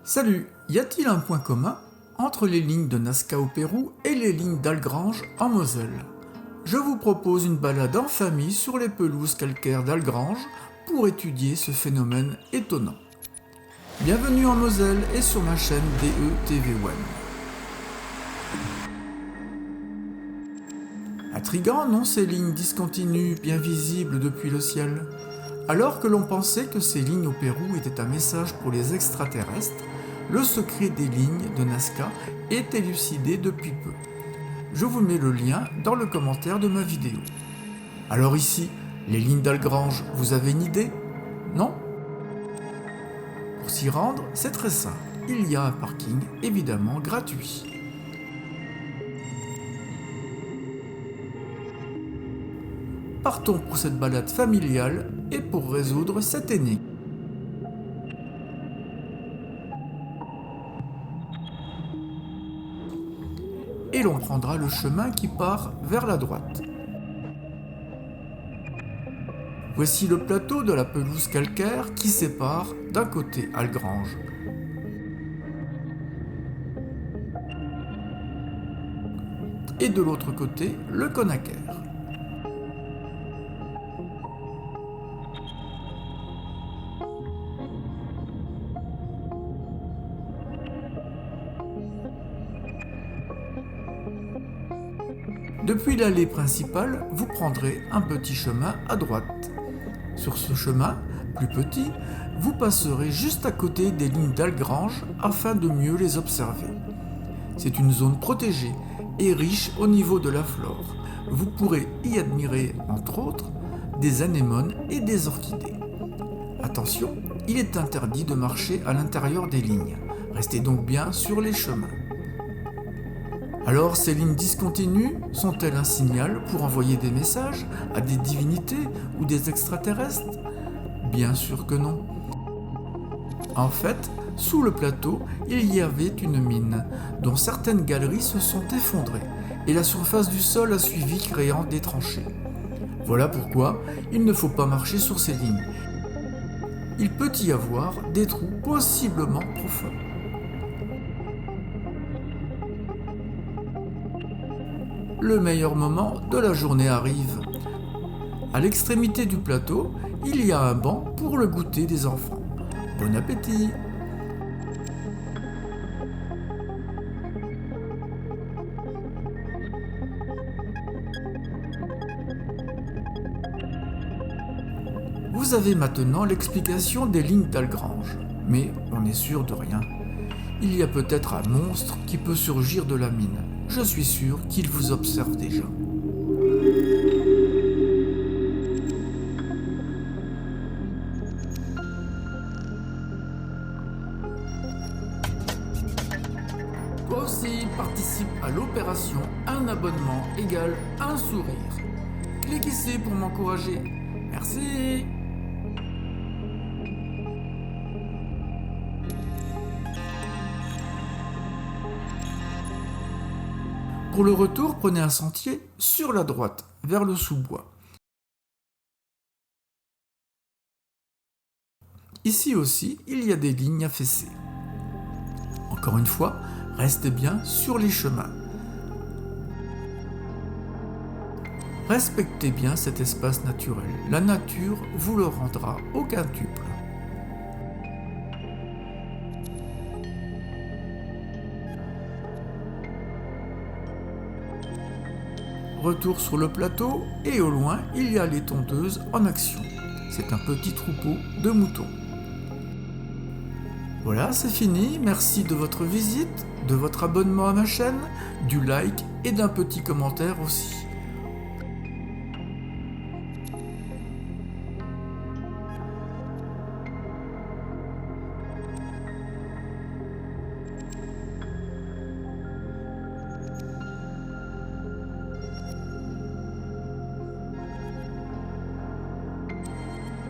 Salut, y a-t-il un point commun entre les lignes de Nazca au Pérou et les lignes d'Algrange en Moselle? Je vous propose une balade en famille sur les pelouses calcaires d'Algrange pour étudier ce phénomène étonnant. Bienvenue en Moselle et sur ma chaîne DETV1. Intriguant, non, ces lignes discontinues bien visibles depuis le ciel? Alors que l'on pensait que ces lignes au Pérou étaient un message pour les extraterrestres, le secret des lignes de Nazca est élucidé depuis peu. Je vous mets le lien dans le commentaire de ma vidéo. Alors ici, les lignes d'Algrange, vous avez une idée? Non? Pour s'y rendre, c'est très simple. Il y a un parking, évidemment gratuit. Partons pour cette balade familiale et pour résoudre cette énigme. Et l'on prendra le chemin qui part vers la droite. Voici le plateau de la pelouse calcaire qui sépare d'un côté Algrange et de l'autre côté le Conacaire. Depuis l'allée principale, vous prendrez un petit chemin à droite. Sur ce chemin, plus petit, vous passerez juste à côté des lignes d'Algrange afin de mieux les observer. C'est une zone protégée et riche au niveau de la flore. Vous pourrez y admirer, entre autres, des anémones et des orchidées. Attention, il est interdit de marcher à l'intérieur des lignes. Restez donc bien sur les chemins. Alors, ces lignes discontinues sont-elles un signal pour envoyer des messages à des divinités ou des extraterrestres? Bien sûr que non. En fait, sous le plateau, il y avait une mine, dont certaines galeries se sont effondrées, et la surface du sol a suivi, créant des tranchées. Voilà pourquoi il ne faut pas marcher sur ces lignes. Il peut y avoir des trous possiblement profonds. Le meilleur moment de la journée arrive. À l'extrémité du plateau, il y a un banc pour le goûter des enfants. Bon appétit! Vous avez maintenant l'explication des lignes d'Algrange, mais on est sûr de rien. Il y a peut-être un monstre qui peut surgir de la mine. Je suis sûr qu'il vous observe déjà. Toi aussi, participe à l'opération Un abonnement égale un sourire. Clique ici pour m'encourager. Merci. Pour le retour, prenez un sentier sur la droite, vers le sous-bois. Ici aussi, il y a des lignes affaissées. Encore une fois, restez bien sur les chemins. Respectez bien cet espace naturel. La nature vous le rendra au quintuple. Retour sur le plateau et au loin, il y a les tondeuses en action. C'est un petit troupeau de moutons. Voilà, c'est fini. Merci de votre visite, de votre abonnement à ma chaîne, du like et d'un petit commentaire aussi.